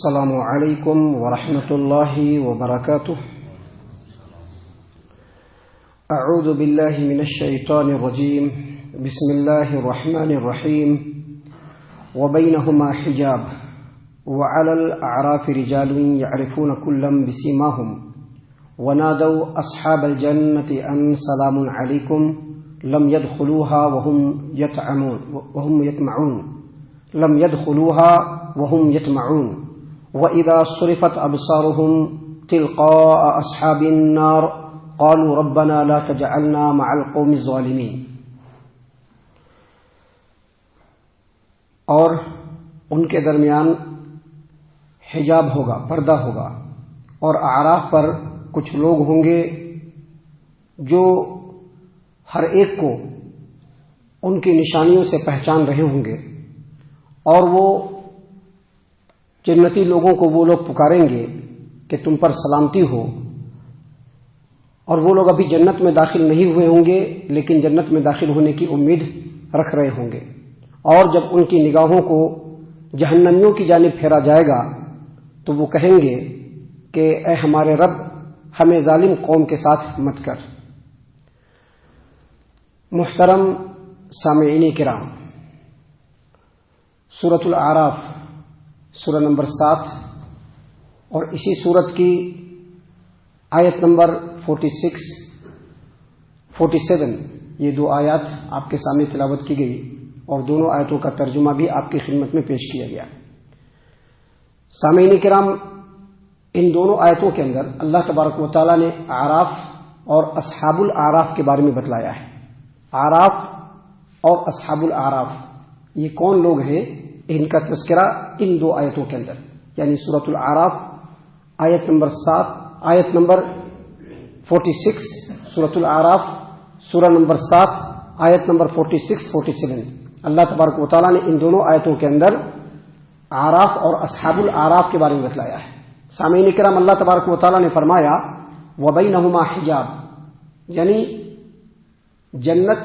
السلام علیکم ورحمۃ اللہ وبرکاتہ. اعوذ باللہ من الشیطان الرجیم. بسم اللہ الرحمن الرحیم. وبینہما حجاب وعلی الاعراف رجال یعرفون کلا بسیماہم ونادوا اصحاب الجنة ان سلام علیکم لم يدخلوها وهم يطمعون وإذا صرفت أبصارهم تلقاء أصحاب النار قالوا ربنا لا تجعلنا مع القوم الظالمين. اور ان کے درمیان حجاب ہوگا، پردہ ہوگا، اور اعراف پر کچھ لوگ ہوں گے جو ہر ایک کو ان کی نشانیوں سے پہچان رہے ہوں گے، اور وہ جنتی لوگوں کو وہ لوگ پکاریں گے کہ تم پر سلامتی ہو. اور وہ لوگ ابھی جنت میں داخل نہیں ہوئے ہوں گے لیکن جنت میں داخل ہونے کی امید رکھ رہے ہوں گے. اور جب ان کی نگاہوں کو جہنمیوں کی جانب پھیرا جائے گا تو وہ کہیں گے کہ اے ہمارے رب، ہمیں ظالم قوم کے ساتھ مت کر. محترم سامعین کرام، سورۃ الاعراف سورہ نمبر 7 اور اسی سورت کی آیت نمبر 46 47 یہ دو آیات آپ کے سامنے تلاوت کی گئی اور دونوں آیتوں کا ترجمہ بھی آپ کی خدمت میں پیش کیا گیا. سامعین کرام، ان دونوں آیتوں کے اندر اللہ تبارک و تعالی نے اعراف اور اصحاب الاعراف کے بارے میں بتلایا ہے. اعراف اور اصحاب الاعراف یہ کون لوگ ہیں، ان کا تذکرہ ان دو آیتوں کے اندر، یعنی سورۃ الاعراف آیت نمبر 7 آیت نمبر 46، سورۃ الاعراف سورہ نمبر 7 آیت نمبر 46 47. اللہ تبارک و تعالیٰ نے ان دونوں آیتوں کے اندر اعراف اور اصحاب الاعراف کے بارے میں بتلایا ہے. سامعین کرام، اللہ تبارک و تعالیٰ نے فرمایا وبینہما حجاب، یعنی جنت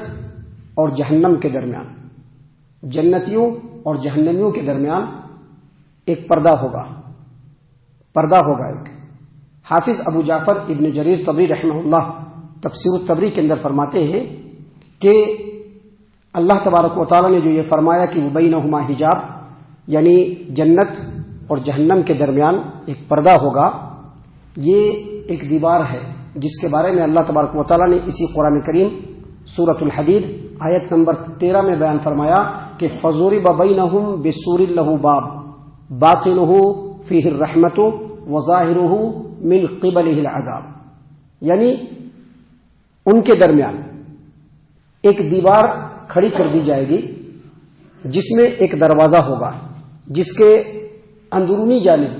اور جہنم کے درمیان، جنتیوں اور جہنمیوں کے درمیان ایک پردہ ہوگا. ایک حافظ ابو جعفر ابن جریر طبری رحمہ اللہ تفسیر الطبری کے اندر فرماتے ہیں کہ اللہ تبارک و تعالی نے جو یہ فرمایا کہ وبینہما حجاب، یعنی جنت اور جہنم کے درمیان ایک پردہ ہوگا، یہ ایک دیوار ہے جس کے بارے میں اللہ تبارک و تعالی نے اسی قرآن کریم سورۃ الحدید آیت نمبر 13 میں بیان فرمایا کہ فَضُرِبَ بَيْنَهُمْ بِسُورٍ لَهُ بَابٌ بَاطِنُهُ فِيهِ الرَّحْمَةُ وَظَاهِرُهُ مِنْ قِبَلِهِ الْعَذَابُ، یعنی ان کے درمیان ایک دیوار کھڑی کر دی جائے گی جس میں ایک دروازہ ہوگا، جس کے اندرونی جانب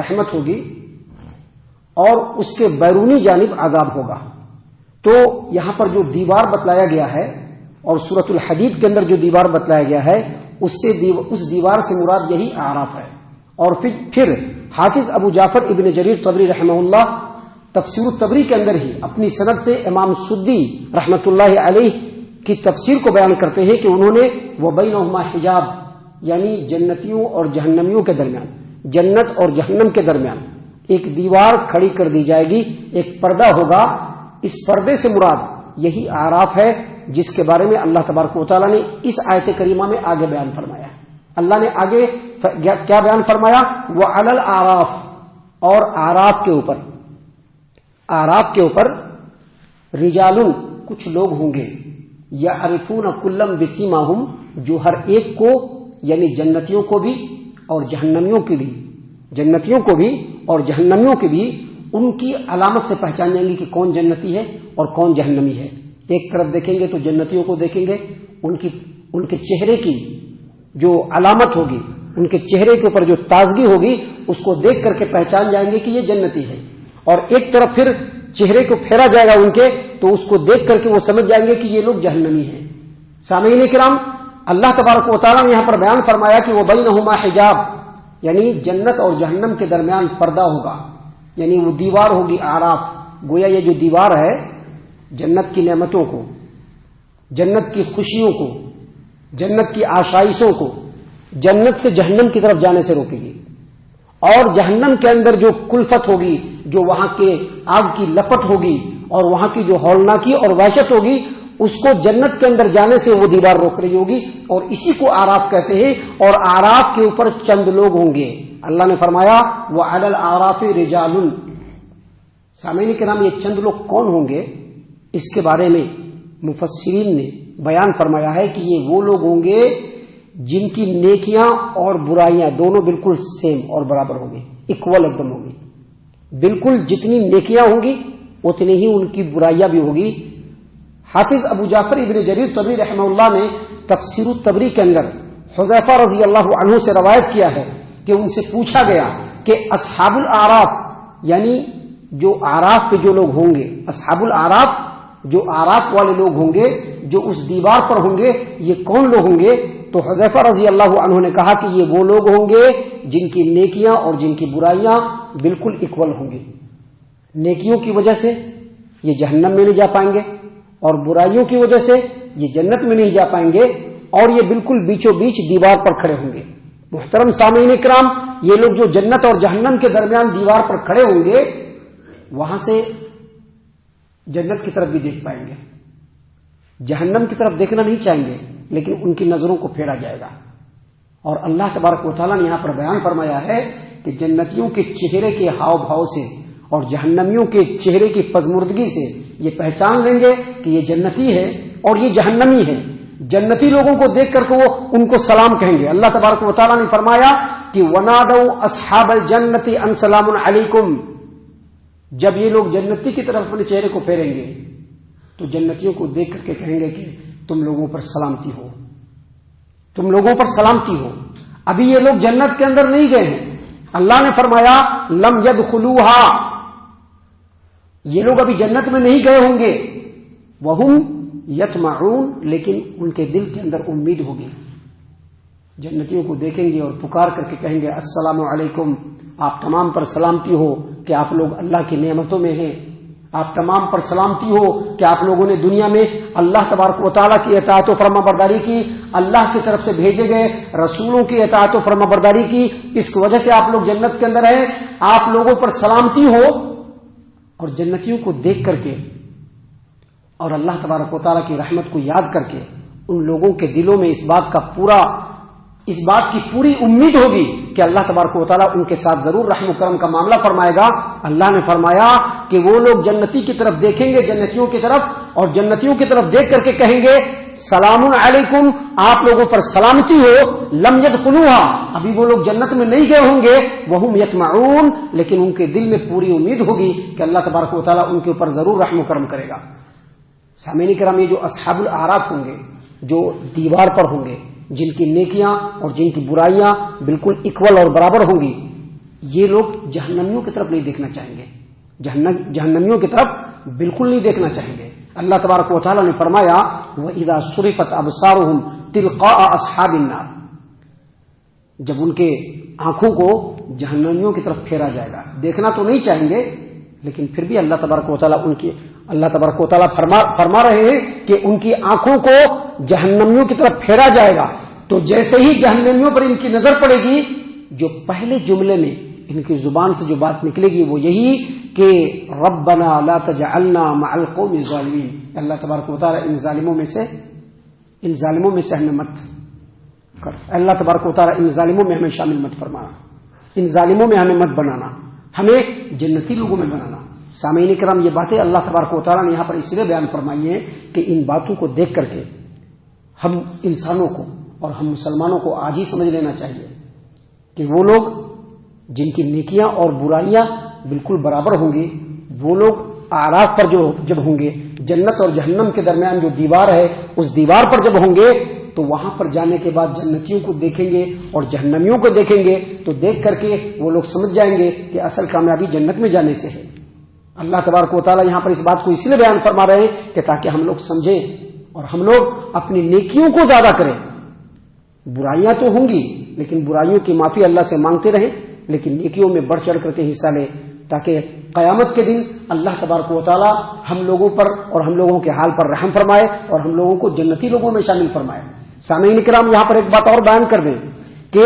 رحمت ہوگی اور اس کے بیرونی جانب عذاب ہوگا. تو یہاں پر جو دیوار بتلایا گیا ہے اور سورۃ الحدید کے اندر جو دیوار بتلایا گیا ہے اس دیوار سے مراد یہی اعراف ہے. اور پھر حافظ ابو جعفر ابن جریر طبری رحمہ اللہ تفسیر الطبری کے اندر ہی اپنی سند سے امام سدی رحمۃ اللہ علیہ کی تفسیر کو بیان کرتے ہیں کہ انہوں نے وبینہما حجاب، یعنی جنتیوں اور جہنمیوں کے درمیان، جنت اور جہنم کے درمیان ایک دیوار کھڑی کر دی جائے گی، ایک پردہ ہوگا. اس پردے سے مراد یہی اعراف ہے جس کے بارے میں اللہ تبارک و تعالیٰ نے اس آیت کریمہ میں آگے بیان فرمایا. اللہ نے آگے کیا بیان فرمایا؟ وَعَلَى الْأَعْرَافِ، اور اعراف کے اوپر رجال، کچھ لوگ ہوں گے، یعرفون کلا بسیماہم، جو ہر ایک کو، یعنی جنتیوں کو بھی اور جہنمیوں کو بھی ان کی علامت سے پہچان جائیں گے کہ کون جنتی ہے اور کون جہنمی ہے. ایک طرف دیکھیں گے تو جنتیوں کو دیکھیں گے، ان کے چہرے کی جو علامت ہوگی، ان کے چہرے کے اوپر جو تازگی ہوگی، اس کو دیکھ کر کے پہچان جائیں گے کہ یہ جنتی ہے. اور ایک طرف پھر چہرے کو پھیرا جائے گا ان کے، تو اس کو دیکھ کر کے وہ سمجھ جائیں گے کہ یہ لوگ جہنمی ہیں. سامعین کرام، اللہ تبارک و تعالیٰ نے یہاں پر بیان فرمایا کہ وبینہما حجاب، یعنی جنت اور جہنم کے درمیان پردہ ہوگا، یعنی وہ دیوار ہوگی اعراف. گویا یہ جو دیوار ہے جنت کی نعمتوں کو، جنت کی خوشیوں کو، جنت کی آشائشوں کو جنت سے جہنم کی طرف جانے سے روکے گی. اور جہنم کے اندر جو کلفت ہوگی، جو وہاں کے آگ کی لپٹ ہوگی اور وہاں کی جو ہولناکی اور وحشت ہوگی، اس کو جنت کے اندر جانے سے وہ دیوار روک رہی ہوگی، اور اسی کو اعراف کہتے ہیں۔ اور اعراف کے اوپر چند لوگ ہوں گے۔ اللہ نے فرمایا وَعَلَى الْأَعْرَافِ رِجَالٌ۔ سامعین کرام، یہ چند لوگ کون ہوں گے؟ اس کے بارے میں مفسرین نے بیان فرمایا ہے کہ یہ وہ لوگ ہوں گے جن کی نیکیاں اور برائیاں دونوں بالکل سیم اور برابر ہوں گی، اکول ایک دم ہوگی۔ بالکل جتنی نیکیاں ہوں گی اتنی ہی ان کی برائیاں بھی ہوگی۔ حافظ ابو جعفر ابن جریر طبری رحمہ اللہ نے تفسیر الطبری کے اندر حذیفہ رضی اللہ عنہ سے روایت کیا ہے کہ ان سے پوچھا گیا کہ اصحاب الاعراف، یعنی جو اعراف پہ جو لوگ ہوں گے، اصحاب الاعراف جو اعراف والے لوگ ہوں گے، جو اس دیوار پر ہوں گے، یہ کون لوگ ہوں گے؟ تو حذیفہ رضی اللہ عنہ نے کہا کہ یہ وہ لوگ ہوں گے جن کی نیکیاں اور جن کی برائیاں بالکل اکول ہوں گی۔ نیکیوں کی وجہ سے یہ جہنم میں نہیں جا پائیں گے، اور برائیوں کی وجہ سے یہ جنت میں نہیں جا پائیں گے، اور یہ بالکل بیچوں بیچ دیوار پر کھڑے ہوں گے۔ محترم سامعین کرام، یہ لوگ جو جنت اور جہنم کے درمیان دیوار پر کھڑے ہوں گے، وہاں سے جنت کی طرف بھی دیکھ پائیں گے، جہنم کی طرف دیکھنا نہیں چاہیں گے، لیکن ان کی نظروں کو پھیرا جائے گا۔ اور اللہ تبارک و تعالیٰ نے یہاں پر بیان فرمایا ہے کہ جنتیوں کے چہرے کے ہاؤ بھاؤ سے اور جہنمیوں کے چہرے کی پزمردگی سے یہ پہچان لیں گے کہ یہ جنتی ہے اور یہ جہنمی ہے۔ جنتی لوگوں کو دیکھ کر کے وہ ان کو سلام کہیں گے۔ اللہ تبارک و تعالیٰ نے فرمایا کہ وَنَادَوْا أَصْحَابَ الْجَنَّةِ أَنْ سَلَامٌ عَلَيْكُمْ۔ جب یہ لوگ جنتی کی طرف اپنے چہرے کو پھیریں گے تو جنتیوں کو دیکھ کر کے کہیں گے کہ تم لوگوں پر سلامتی ہو، تم لوگوں پر سلامتی ہو۔ ابھی یہ لوگ جنت کے اندر نہیں گئے ہیں۔ اللہ نے فرمایا لم يدخلوها، یہ لوگ ابھی جنت میں نہیں گئے ہوں گے، وہم یطمعون، لیکن ان کے دل کے اندر امید ہوگی۔ جنتیوں کو دیکھیں گے اور پکار کر کے کہیں گے السلام علیکم، آپ تمام پر سلامتی ہو کہ آپ لوگ اللہ کی نعمتوں میں ہیں، آپ تمام پر سلامتی ہو کہ آپ لوگوں نے دنیا میں اللہ تبارک و تعالیٰ کی اطاعت و فرما برداری کی، اللہ کی طرف سے بھیجے گئے رسولوں کی اطاعت و فرما برداری کی، اس کی وجہ سے آپ لوگ جنت کے اندر ہیں، آپ لوگوں پر سلامتی ہو۔ اور جنتیوں کو دیکھ کر کے اور اللہ تبارک و تعالیٰ کی رحمت کو یاد کر کے ان لوگوں کے دلوں میں اس بات کی پوری امید ہوگی کہ اللہ تبارک و تعالیٰ ان کے ساتھ ضرور رحم و کرم کا معاملہ فرمائے گا۔ اللہ نے فرمایا کہ وہ لوگ جنتی کی طرف دیکھیں گے، جنتیوں کی طرف، اور جنتیوں کی طرف دیکھ کر کے کہیں گے سلام علیکم، آپ لوگوں پر سلامتی ہو، لم يدخلوها، ابھی وہ لوگ جنت میں نہیں گئے ہوں گے، وہم یطمعون، لیکن ان کے دل میں پوری امید ہوگی کہ اللہ تبارک و تعالیٰ ان کے اوپر ضرور رحم و کرم کرے گا۔ سامعین کرام، یہ جو اصحاب الاعراف ہوں گے، جو دیوار پر ہوں گے، جن کی نیکیاں اور جن کی برائیاں بالکل اکول اور برابر ہوں گی، یہ لوگ جہنمیوں کی طرف نہیں دیکھنا چاہیں گے، جہنمیوں کی طرف بالکل نہیں دیکھنا چاہیں گے۔ اللہ تبارک و تعالیٰ نے فرمایا وَإِذَا صُرِفَتْ أَبْصَارُهُمْ تِلْقَاءَ أَصْحَابِ النَّارِ، جب ان کے آنکھوں کو جہنمیوں کی طرف پھیرا جائے گا، دیکھنا تو نہیں چاہیں گے، لیکن پھر بھی اللہ تبارک و تعالیٰ فرما رہے ہیں کہ ان کی آنکھوں کو جہنمیوں کی طرف پھیرا جائے گا۔ تو جیسے ہی جہنمیوں پر ان کی نظر پڑے گی، جو پہلے جملے میں ان کی زبان سے جو بات نکلے گی وہ یہی کہ ربنا لا تجعلنا مع القوم الظالمین، اللہ تبارک و تعالیٰ ان ظالموں میں سے ہمیں مت کر، اللہ تبارک و تعالیٰ ان ظالموں میں ہمیں شامل مت فرمانا، ان ظالموں میں ہمیں مت بنانا، ہمیں جنتی لوگوں میں بنانا۔ سامعین کرام، یہ باتیں اللہ تبارک و تعالیٰ نے یہاں پر اس لیے بیان فرمائی ہیں کہ ان باتوں کو دیکھ کر کے ہم انسانوں کو اور ہم مسلمانوں کو آج ہی سمجھ لینا چاہیے کہ وہ لوگ جن کی نیکیاں اور برائیاں بالکل برابر ہوں گی، وہ لوگ اعراف پر جب ہوں گے، جنت اور جہنم کے درمیان جو دیوار ہے اس دیوار پر جب ہوں گے، تو وہاں پر جانے کے بعد جنتیوں کو دیکھیں گے اور جہنمیوں کو دیکھیں گے، تو دیکھ کر کے وہ لوگ سمجھ جائیں گے کہ اصل کامیابی جنت میں جانے سے ہے۔ اللہ تبارک و تعالیٰ یہاں پر اس بات کو اس لیے بیان فرما رہے ہیں کہ تاکہ ہم لوگ سمجھیں اور ہم لوگ اپنی نیکیوں کو زیادہ کریں۔ برائیاں تو ہوں گی لیکن برائیوں کی معافی اللہ سے مانگتے رہیں، لیکن نیکیوں میں بڑھ چڑھ کر کے حصہ لیں، تاکہ قیامت کے دن اللہ تبارک و تعالیٰ ہم لوگوں پر اور ہم لوگوں کے حال پر رحم فرمائے اور ہم لوگوں کو جنتی لوگوں میں شامل فرمائے۔ سامعین کرام، یہاں پر ایک بات اور بیان کر دیں کہ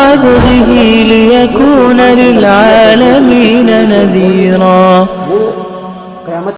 عبده ليكون للعالمين نذيرا.